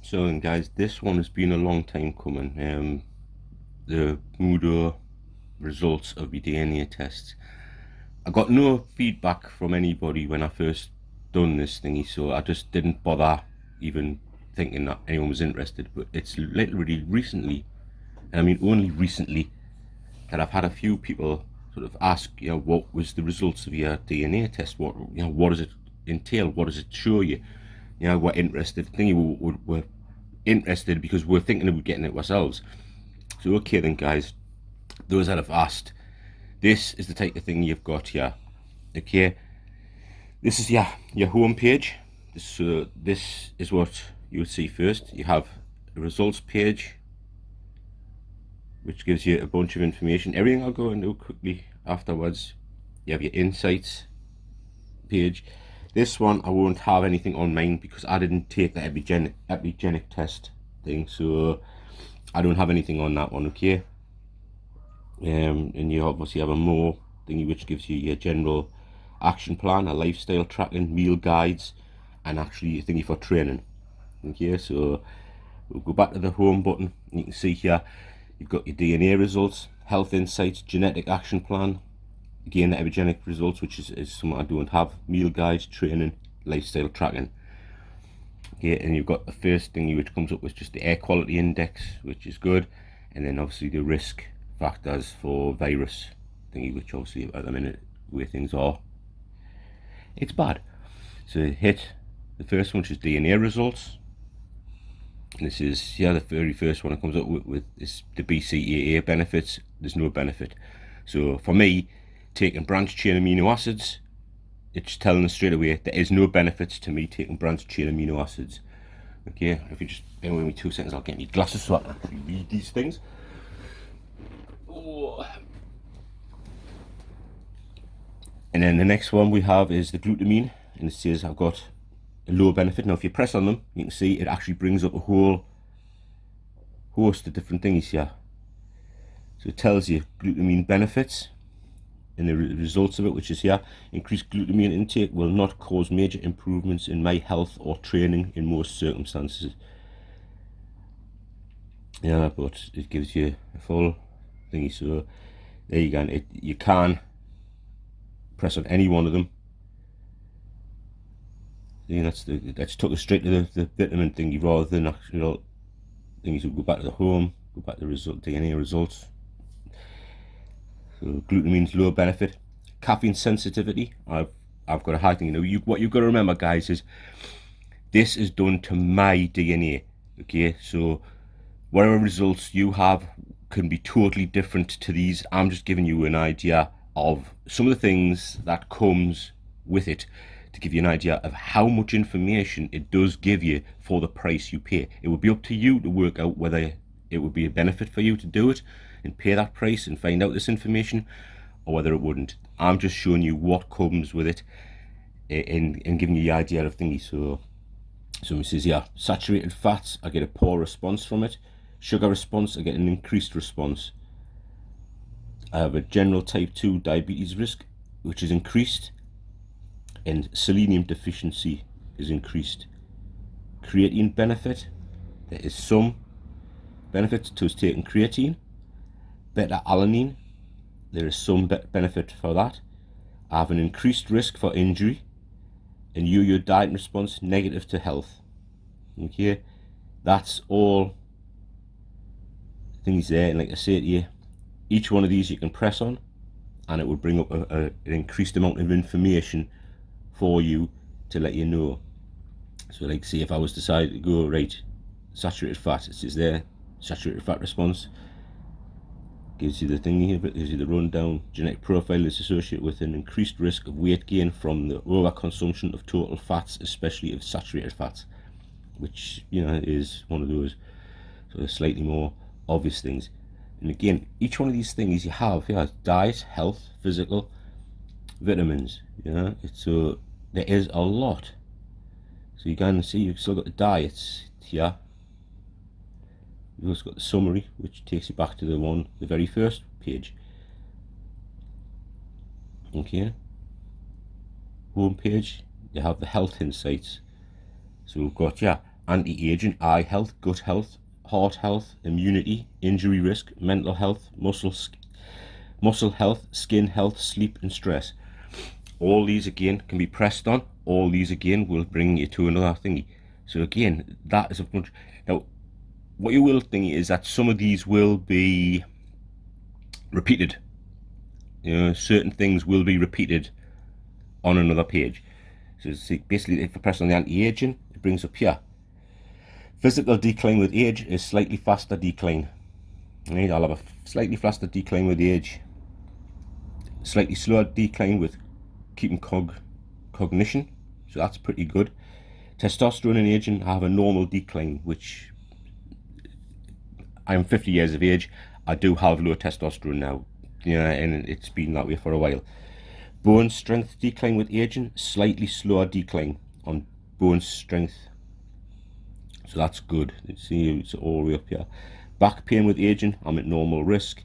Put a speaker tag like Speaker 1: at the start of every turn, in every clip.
Speaker 1: So then guys, this one has been a long time coming. The Muhdo results of the DNA tests. I got no feedback from anybody when I first done this thingy, so I just didn't bother even thinking that anyone was interested. But it's literally recently, and I mean only recently, that I've had a few people sort of ask, what was the results of your DNA test? What does it entail? What does it show you? We're interested. We're interested because we're thinking of getting it ourselves. So okay then guys, those that have asked, this is the type of thing you've got here. Okay, this is your home page. This is what you would see first. You have the results page, which gives you a bunch of information. Everything I'll go into quickly afterwards. You have your insights page. This one I won't have anything on mine because I didn't take the epigenic test thing, so I don't have anything on that one. Okay, and you obviously have a more thingy which gives you your general action plan, a lifestyle tracking, meal guides, and actually a thingy for training. Okay, so we'll go back to the home button. You can see here you've got your DNA results, health insights, genetic action plan, again the epigenetic results, which is something I don't have, meal guides, training, lifestyle tracking. Okay, and you've got the first thing which comes up with just the air quality index, which is good, and then obviously the risk factors for virus thingy, which obviously at the minute where things are, it's bad. So hit the first one, which is DNA results, and this is the very first one that comes up with is the Bcaa benefits. There's no benefit. So for me, taking branched chain amino acids, it's telling us straight away there is no benefits to me taking branched chain amino acids. Okay, if you just bear with me 2 seconds, I'll get my glasses so I can actually read these things. Oh. And then the next one we have is the glutamine, and it says I've got a low benefit. Now if you press on them, you can see it actually brings up a whole host of different things here. So it tells you glutamine benefits and the results of it, which is here. Increased glutamine intake will not cause major improvements in my health or training in most circumstances. Yeah, but it gives you a full thingy. So there you go. You can press on any one of them. That's took us straight to the vitamin thingy rather than actual things. So go back to the home, go back to the DNA results. So glutamine's low benefit. Caffeine sensitivity, I've got a high thing. What you've got to remember, guys, is this is done to my DNA. Okay, so whatever results you have can be totally different to these. I'm just giving you an idea of some of the things that comes with it, to give you an idea of how much information it does give you for the price you pay. It would be up to you to work out whether it would be a benefit for you to do it and pay that price and find out this information, or whether it wouldn't. I'm just showing you what comes with it and giving you the idea of thingy. So it says saturated fats, I get a poor response from it. Sugar response, I get an increased response. I have a general type 2 diabetes risk, which is increased, and selenium deficiency is increased. Creatine benefit, there is some benefit to taking creatine. Beta-alanine, there is some benefit for that. I have an increased risk for injury, and yo-yo diet response, negative to health. Okay, that's all things there, and like I say to you, each one of these you can press on and it will bring up an increased amount of information for you to let you know. So like say if I was decided to go right, saturated fat, it says there, saturated fat response, gives you the thing here, but gives you the rundown. Genetic profile is associated with an increased risk of weight gain from the overconsumption of total fats, especially of saturated fats, which is one of those sort of slightly more obvious things. And again, each one of these things you have diet, health, physical, vitamins. So there is a lot. So you can see you've still got the diets here. You've also got the summary, which takes you back to the very first page. Okay, home page, you have the health insights. So we've got anti-aging, eye health, gut health, heart health, immunity, injury risk, mental health, muscle health, skin health, sleep and stress. All these again can be pressed on. All these again will bring you to another thingy. So again, that is a bunch. Now, what you will think is that some of these will be repeated. Certain things will be repeated on another page. So see, basically, if I press on the anti-aging, it brings up here. Physical decline with age is slightly faster decline. Right, I'll have a slightly faster decline with age. Slightly slower decline with keeping cognition. So that's pretty good. Testosterone and aging, I have a normal decline, which I'm 50 years of age. I do have low testosterone now, and it's been that way for a while. Bone strength decline with aging, slightly slower decline on bone strength. So that's good. See, it's all the way up here. Back pain with aging, I'm at normal risk.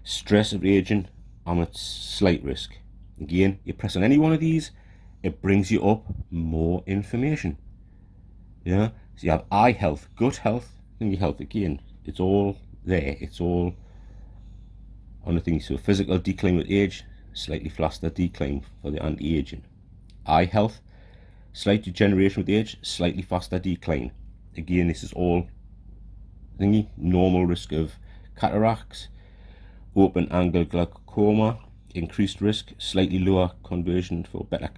Speaker 1: Stress of aging, I'm at slight risk. Again, you press on any one of these, it brings you up more information. So you have eye health, gut health, thingy health. Again, it's all there. It's all on the thing. So physical decline with age, slightly faster decline for the anti-aging. Eye health, slight degeneration with age, slightly faster decline. Again, this is all thingy. Normal risk of cataracts, open angle glaucoma, increased risk, slightly lower conversion for beta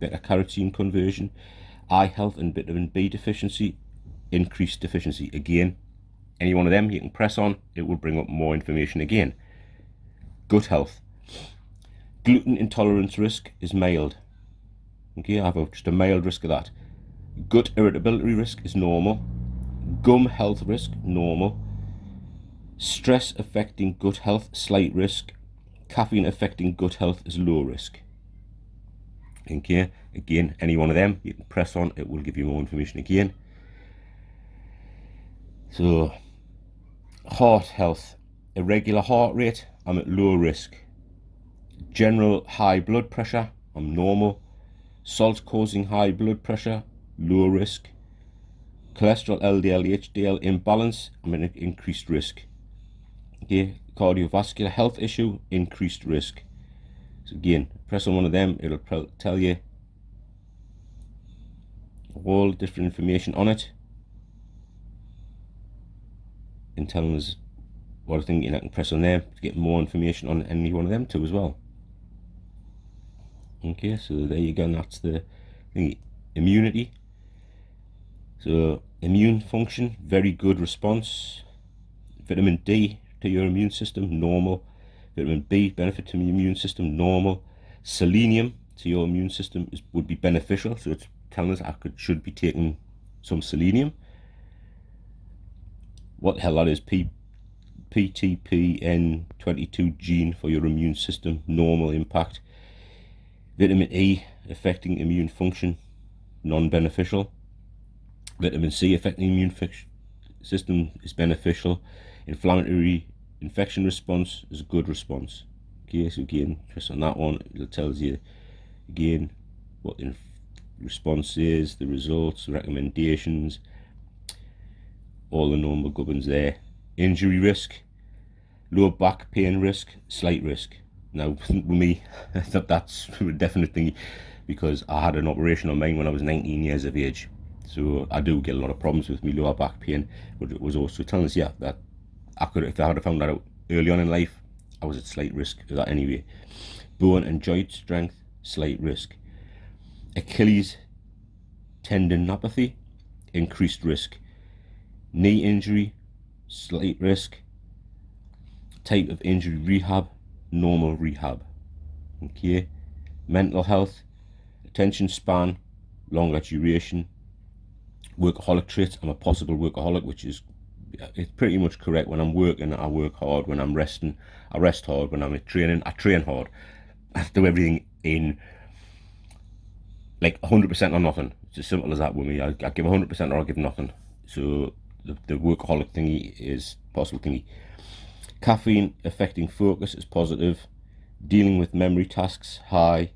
Speaker 1: carotene conversion. Eye health and vitamin B deficiency, increased deficiency. Again, any one of them you can press on, it will bring up more information again. Gut health, gluten intolerance risk is mild. Okay, I have just a mild risk of that. Gut irritability risk is normal. Gum health risk, normal. Stress affecting gut health, slight risk. Caffeine affecting gut health is low risk. Okay, again, any one of them you can press on, it will give you more information again. So, heart health, irregular heart rate, I'm at low risk. General high blood pressure, I'm normal. Salt causing high blood pressure, low risk. Cholesterol, LDL, HDL imbalance, I'm at increased risk. Okay, cardiovascular health issue, increased risk. So again, press on one of them, it'll tell you all different information on it and telling us what I think, and I can press on there to get more information on any one of them too as well. Okay, so there you go, and that's the thing. Immunity. So immune function, very good response. Vitamin D to your immune system, normal. Vitamin B, benefit to the immune system, normal. Selenium to your immune system would be beneficial, so it's telling us I should be taking some selenium. What the hell that is, PTPN22 gene for your immune system, normal impact. Vitamin E affecting immune function, non-beneficial. Vitamin C affecting immune system is beneficial. Inflammatory infection response is a good response. Okay, so again, just on that one, it tells you again what the response is, the results, the recommendations, all the normal gubbins there. Injury risk, low back pain risk, slight risk. Now, with me, that's a definite thing, because I had an operation on mine when I was 19 years of age. So I do get a lot of problems with me lower back pain, but it was also telling us, yeah, that I could, if I had found that out early on in life, I was at slight risk of that anyway. Bone and joint strength, slight risk. Achilles tendinopathy, increased risk. Knee injury, slight risk. Type of injury rehab, normal rehab. Okay. Mental health, attention span, longer duration. Workaholic traits, I'm a possible workaholic, which is, it's pretty much correct. When I'm working, I work hard. When I'm resting, I rest hard. When I'm training, I train hard. I do everything in like 100% or nothing. It's as simple as that with me. I give 100% or I give nothing. So the workaholic thingy is possible thingy. Caffeine affecting focus is positive. Dealing with memory tasks, high,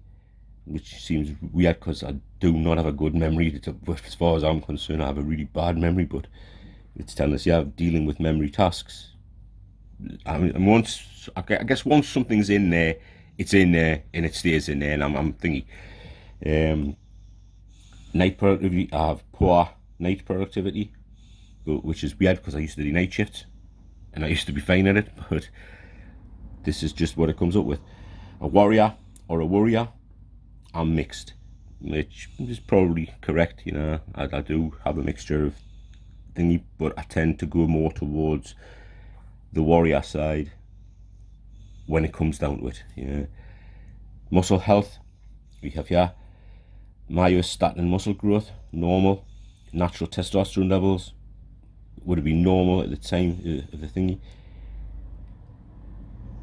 Speaker 1: which seems weird because I do not have a good memory. As far as I'm concerned, I have a really bad memory, but it's telling us, yeah, dealing with memory tasks. I mean, I guess once something's in there, it's in there and it stays in there, and I'm thinking, night productivity, I have poor night productivity, which is weird because I used to do night shifts and I used to be fine at it, but this is just what it comes up with. A warrior or a worrier, I'm mixed, which is probably correct. You know, I do have a mixture of thingy, but I tend to go more towards the warrior side when it comes down to it. You know, muscle health, we have here myostatin muscle growth, normal. Natural testosterone levels would have been normal at the time of the thingy.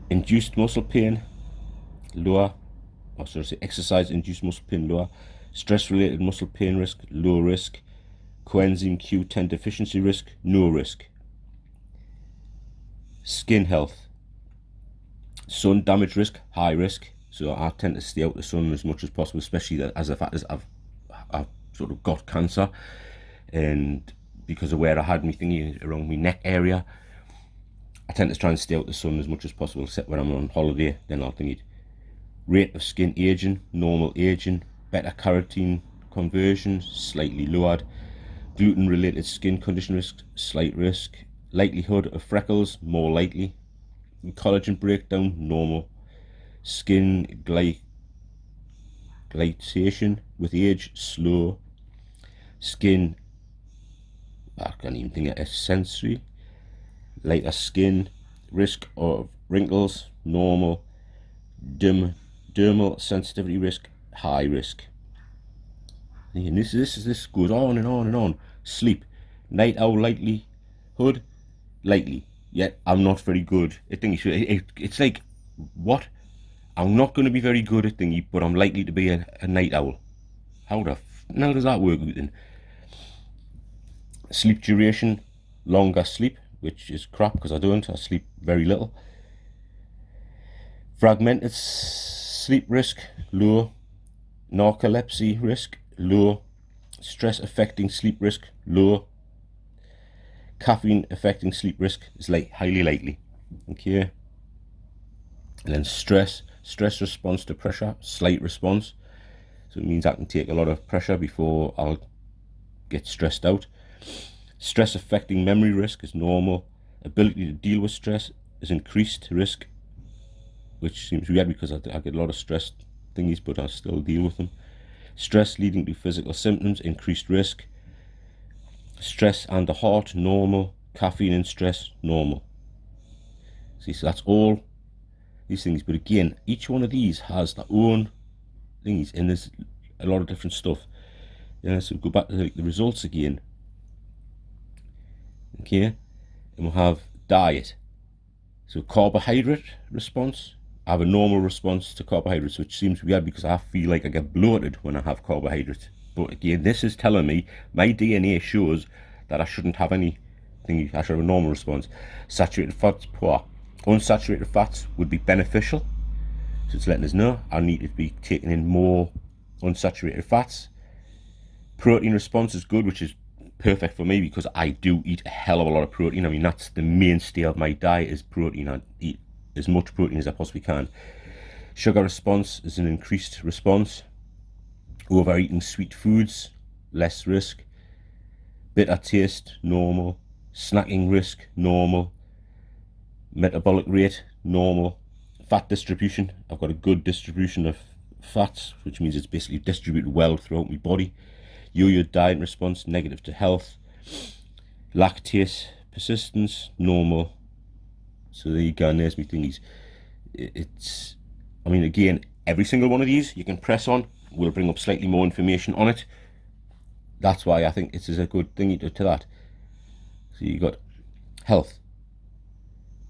Speaker 1: Induced muscle pain, lower. Or sorry, exercise induced muscle pain, lower. Stress related muscle pain risk, low risk. Coenzyme Q10 deficiency risk, no risk. Skin health, sun damage risk, high risk. So I tend to stay out of the sun as much as possible, especially as the fact is I've sort of got cancer, and because of where I had my thingy around my neck area, I tend to try and stay out of the sun as much as possible, except when I'm on holiday, then I'll think it. Rate of skin aging, normal aging. Beta carotene conversion, slightly lowered. Gluten related skin condition risk, slight risk. Likelihood of freckles, more likely. Collagen breakdown, normal. Skin glycation with age, slow. Skin, I can't even think of sensory. Lighter skin, risk of wrinkles, normal. Dermal sensitivity risk, high risk. And this goes on and on and on. Sleep, night owl likelihood, likely. Yet I'm not very good at thingy. It's like, what? I'm not going to be very good at thingy, but I'm likely to be a night owl. How does that work then? Sleep duration, longer sleep, which is crap because I don't. I sleep very little. Fragmented sleep risk, low. Narcolepsy risk, low. Stress affecting sleep risk, low. Caffeine affecting sleep risk is highly likely. Okay. And then stress response to pressure, slight response. So it means I can take a lot of pressure before I'll get stressed out. Stress affecting memory risk is normal. Ability to deal with stress is increased risk, which seems weird because I get a lot of stress thingies, but I still deal with them. Stress leading to physical symptoms, increased risk. Stress and the heart, normal. Caffeine and stress, normal. See, so that's all these things. But again, each one of these has their own thingies, and there's a lot of different stuff. Yeah, so go back to the results again. Okay, and we'll have diet. So carbohydrate response, I have a normal response to carbohydrates, which seems weird because I feel like I get bloated when I have carbohydrates. But again, this is telling me my DNA shows that I shouldn't have anything. I should have a normal response. Saturated fats, poor. Unsaturated fats would be beneficial. So it's letting us know I need to be taking in more unsaturated fats. Protein response is good, which is perfect for me because I do eat a hell of a lot of protein. I mean, that's the mainstay of my diet is protein. I eat as much protein as I possibly can. Sugar response is an increased response. Overeating sweet foods, less risk. Bitter taste, normal. Snacking risk, normal. Metabolic rate, normal. Fat distribution, I've got a good distribution of fats, which means it's basically distributed well throughout my body. Yo-yo diet response, negative to health. Lactase persistence, normal. So there you go, and there's my thingies. It's, I mean, again, every single one of these you can press on, will bring up slightly more information on it. That's why I think this is a good thing to that. So you got health.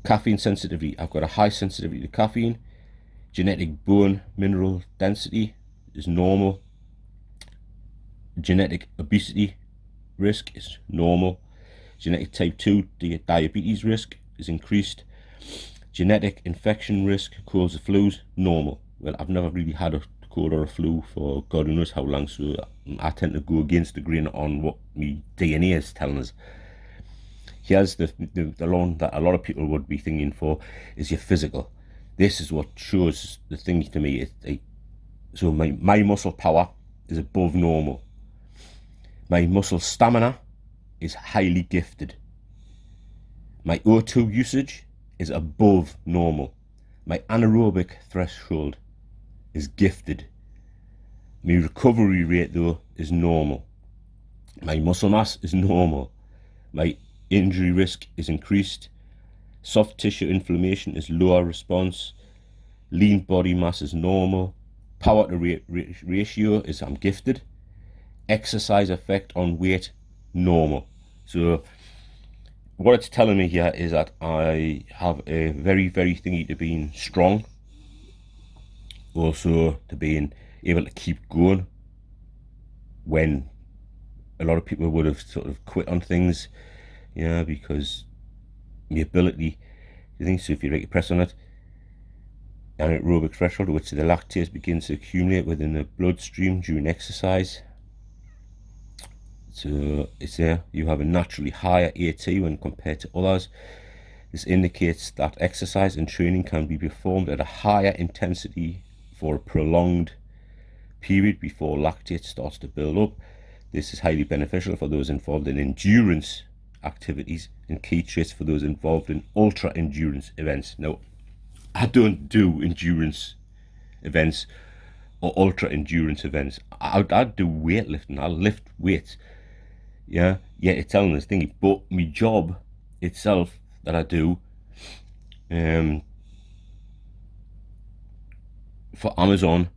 Speaker 1: Caffeine sensitivity, I've got a high sensitivity to caffeine. Genetic bone mineral density is normal. Genetic obesity risk is normal. Genetic type 2 diabetes risk is increased. Genetic infection risk, colds or flus, normal. Well, I've never really had a cold or a flu for God knows how long. So I tend to go against the grain on what my DNA is telling us. Here's the one that a lot of people would be thinking for is your physical. This is what shows the thing to me. So my muscle power is above normal. My muscle stamina is highly gifted. My O2 usage is above normal. My anaerobic threshold is gifted. My recovery rate, though, is normal. My muscle mass is normal. My injury risk is increased. Soft tissue inflammation is lower response. Lean body mass is normal. Power to weight ratio is I'm gifted. Exercise effect on weight, normal. So what it's telling me here is that I have a very, very thingy to being strong. Also to being able to keep going when a lot of people would have sort of quit on things, because the ability, you think, so if you press on it, anaerobic threshold, which the lactase begins to accumulate within the bloodstream during exercise. So it's there, you have a naturally higher AT when compared to others. This indicates that exercise and training can be performed at a higher intensity for a prolonged period before lactate starts to build up. This is highly beneficial for those involved in endurance activities and key traits for those involved in ultra endurance events. Now, I don't do endurance events or ultra endurance events. I do weightlifting. I lift weights. Yeah, it's telling this thing. But my job itself that I do for Amazon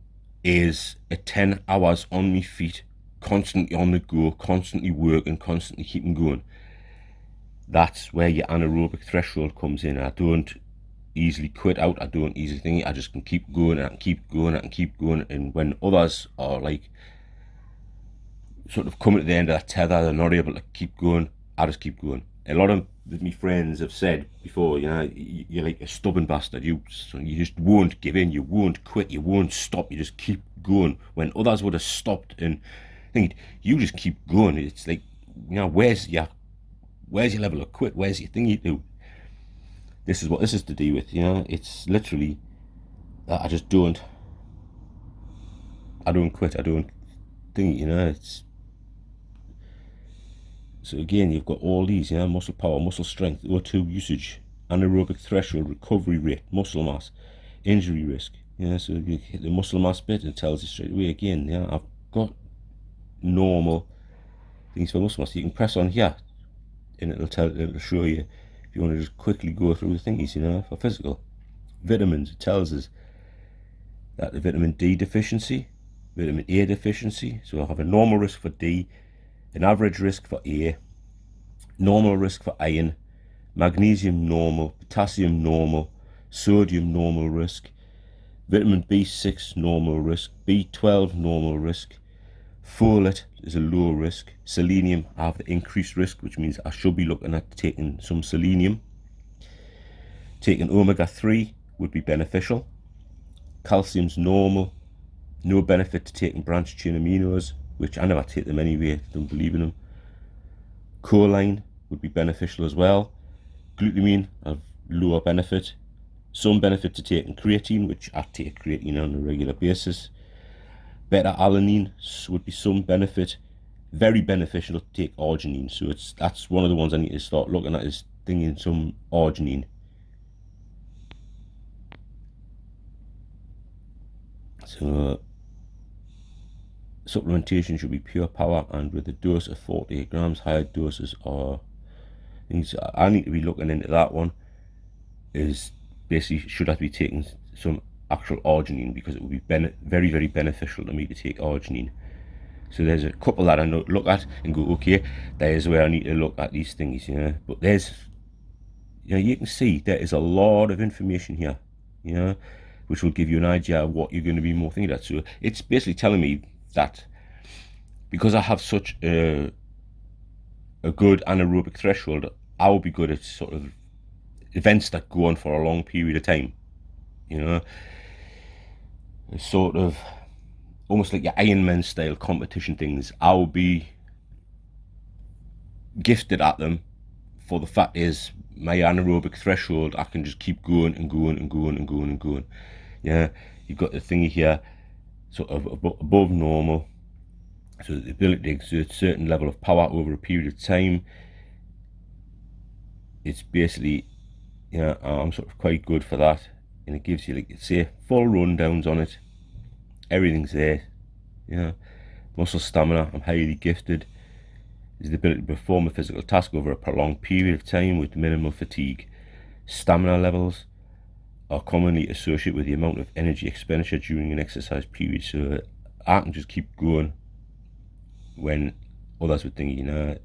Speaker 1: is at 10 hours on my feet, constantly on the go, constantly working, constantly keeping going. That's where your anaerobic threshold comes in. I don't easily quit out. I don't easily think. I just can keep going and I can keep going and I can keep going. And when others are like sort of coming to the end of that tether, they're not able to keep going, I just keep going. A lot of my friends have said before, you're like a stubborn bastard. You just won't give in. You won't quit. You won't stop. You just keep going. When others would have stopped and think, you just keep going. It's like, where's your level of quit? Where's your thing you do? This is what this is to do with. It's literally that I just don't quit. I don't think. It's. So again, you've got all these, muscle power, muscle strength, O2 usage, anaerobic threshold, recovery rate, muscle mass, injury risk. So you hit the muscle mass bit, and it tells you straight away again, I've got normal things for muscle mass. You can press on here, and it'll show you if you want to just quickly go through the thingies, for physical. Vitamins, it tells us that the vitamin D deficiency, vitamin A deficiency, so I have a normal risk for D, an average risk for A, normal risk for iron, magnesium normal, potassium normal, sodium normal risk, vitamin B6 normal risk, B12 normal risk, folate is a low risk, selenium I have the increased risk, which means I should be looking at taking some selenium. Taking omega-3 would be beneficial. Calcium's normal, no benefit to taking branched chain aminos, which I never take them anyway, don't believe in them. Choline would be beneficial as well. Glutamine have lower benefit. Some benefit to taking creatine, which I take creatine on a regular basis. Beta-alanine would be some benefit. Very beneficial to take arginine, so that's one of the ones I need to start looking at, is thinking some arginine. So supplementation should be pure power and with a dose of 48 grams. Higher doses are things I need to be looking into. That one is basically, should I be taking some actual arginine, because it would be very, very beneficial to me to take arginine. So there's a couple that I look at and go, okay, there's where I need to look at these things, but there's, you can see there is a lot of information here, which will give you an idea of what you're going to be more thinking about. So it's basically telling me that because I have such a good anaerobic threshold, I will be good at sort of events that go on for a long period of time. Sort of almost like your Ironman style competition things. I will be gifted at them, for the fact is my anaerobic threshold, I can just keep going and going and going and going and going. Yeah, you've got the thingy here, sort of above normal, so the ability to exert a certain level of power over a period of time. It's basically, you know, I'm sort of quite good for that, and it gives you, like, say, full rundowns on it. Everything's there. You know, muscle stamina, I'm highly gifted. Is the ability to perform a physical task over a prolonged period of time with minimal fatigue. Stamina levels are commonly associated with the amount of energy expenditure during an exercise period, so I can just keep going when others would think, you know.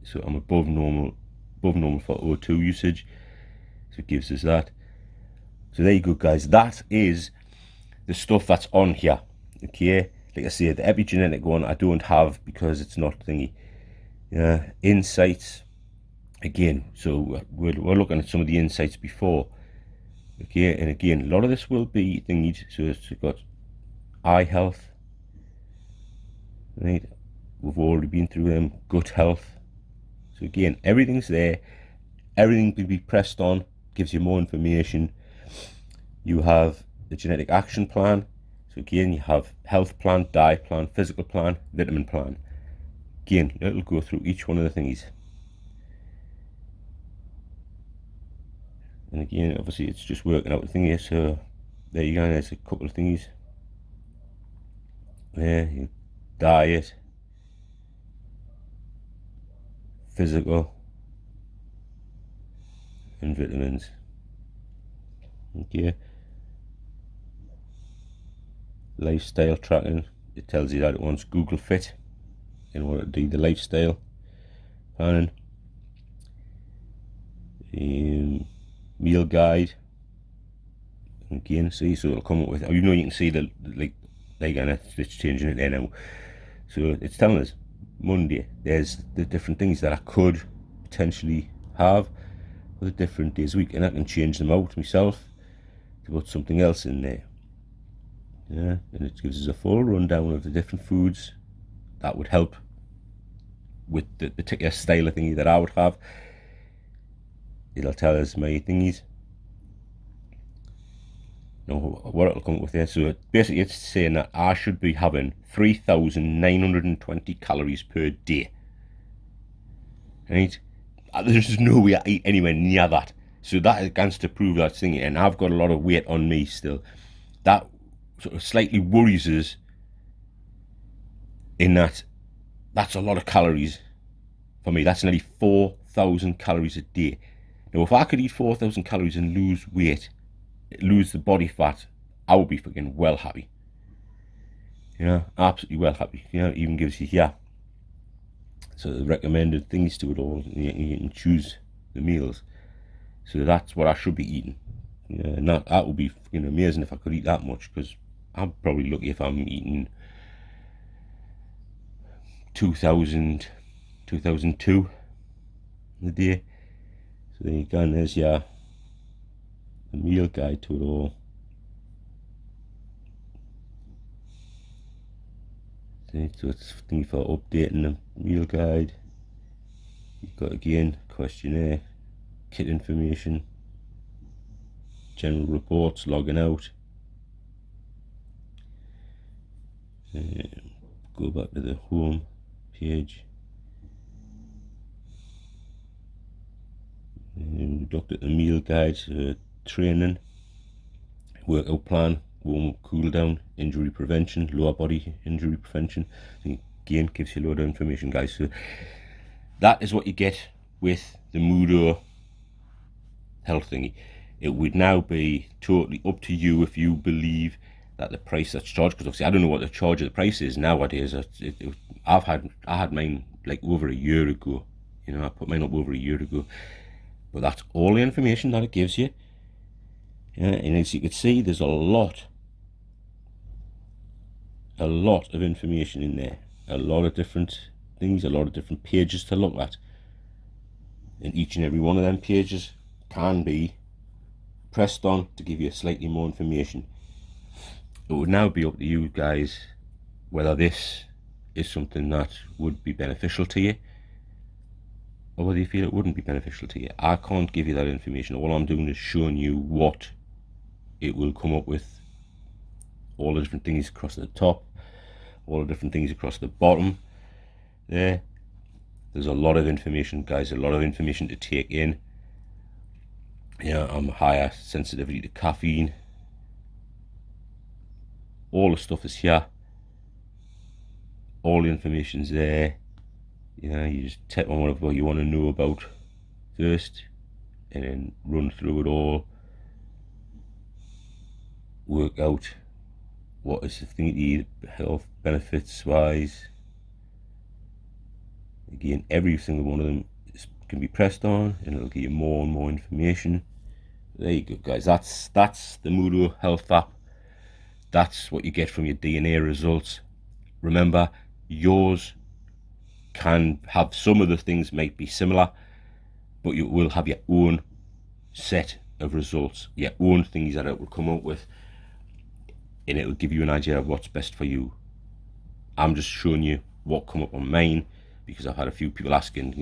Speaker 1: So I'm above normal for O2 usage, so it gives us that. So there you go, guys. That is the stuff that's on here. Okay, like I say, the epigenetic one I don't have because it's not thingy. Insights again, so we're looking at some of the insights before. Okay, and again, a lot of this will be thingied. So it's got eye health, right? We've already been through them. Gut health. So again, everything's there. Everything can be pressed on, gives you more information. You have the genetic action plan. So again, you have health plan, diet plan, physical plan, vitamin plan. Again, it'll go through each one of the thingies. And again, obviously, it's just working out the thing here. So there you go. There's a couple of thingies. There, your diet, physical, and vitamins. Okay. Lifestyle tracking. It tells you that it wants Google Fit in order to do the lifestyle planning. Meal guide. Again, see, so it'll come up with, you know, you can see the and it's changing it there now. So it's telling us Monday there's the different things that I could potentially have for the different days a week, and I can change them out myself to put something else in there. Yeah, and it gives us a full rundown of the different foods that would help with the particular style of thingy that I would have. It'll tell us my thingies. Now, what it'll come up with there. So basically, it's saying that I should be having 3,920 calories per day. Right? There's no way I eat anywhere near that. So that is to prove that thing, and I've got a lot of weight on me still. That sort of slightly worries us, in that that's a lot of calories for me. That's nearly 4,000 calories a day. Now, if I could eat 4,000 calories and lose weight, lose the body fat, I would be fucking well happy. You know, absolutely well happy. You know, it even gives you here, so the recommended things to it all. You can choose the meals. So that's what I should be eating. You know, that would be fucking amazing if I could eat that much, because I'm probably lucky if I'm eating 2,000, 2,002 a day. So there you go, and there's your the meal guide to it all. So it's thinking for updating the meal guide. You've got again questionnaire, kit information, general reports, logging out. Go back to the home page. And we looked at the meal guide, training, workout plan, warm-up, cool down, injury prevention, lower body injury prevention. Again, gives you a load of information, guys. So that is what you get with the Muhdo health thingy. It would now be totally up to you if you believe that the price that's charged, because obviously I don't know what the charge of the price is nowadays. I had mine like over a year ago. You know, I put mine up over a year ago. But that's all the information that it gives you. Yeah, and as you can see, there's a lot of information in there. A lot of different things, a lot of different pages to look at. And each and every one of them pages can be pressed on to give you slightly more information. It would now be up to you guys whether this is something that would be beneficial to you, or whether you feel it wouldn't be beneficial to you. I can't give you that information. All I'm doing is showing you what it will come up with. All the different things across the top, all the different things across the bottom there. There's a lot of information, guys, a lot of information to take in. I'm higher sensitivity to caffeine. All the stuff is here. All the information's there. You just tap on whatever you want to know about first, and then run through it all. Work out what is the thing to eat, health benefits wise. Again, every single one of them can be pressed on, and it'll give you more and more information. There you go, guys. That's the Muhdo Health app. That's what you get from your DNA results. Remember, yours can have some of the things might be similar, but you will have your own set of results, your own things that it will come up with, and it will give you an idea of what's best for you. I'm just showing you what come up on mine, because I've had a few people asking,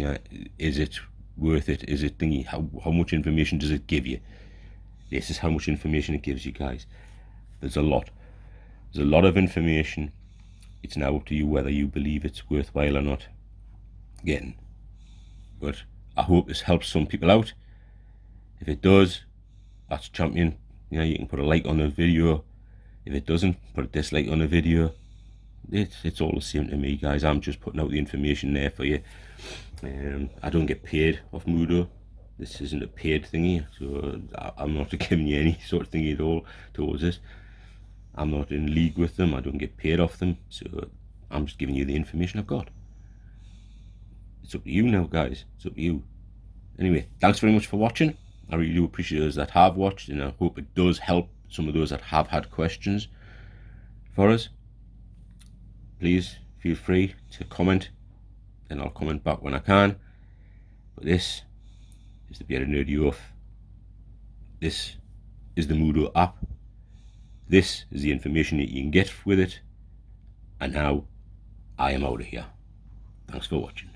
Speaker 1: is it worth it? Is it thingy? How much information does it give you? This is how much information it gives you, guys. There's a lot. There's a lot of information. It's now up to you whether you believe it's worthwhile or not. Again, but I hope this helps some people out. If it does, that's champion. You can put a like on the video. If it doesn't, put a dislike on the video. It's all the same to me, guys. I'm just putting out the information there for you. I don't get paid off Muhdo. This isn't a paid thingy, so I'm not giving you any sort of thingy at all towards this. I'm not in league with them. I don't get paid off them, so I'm just giving you the information I've got. It's up to you now, guys. It's up to you. Anyway, thanks very much for watching. I really do appreciate those that have watched, and I hope it does help some of those that have had questions for us. Please feel free to comment, and I'll comment back when I can. But this is the Bcaa Nerdy Off. This is the Muhdo app. This is the information that you can get with it. And now I am out of here. Thanks for watching.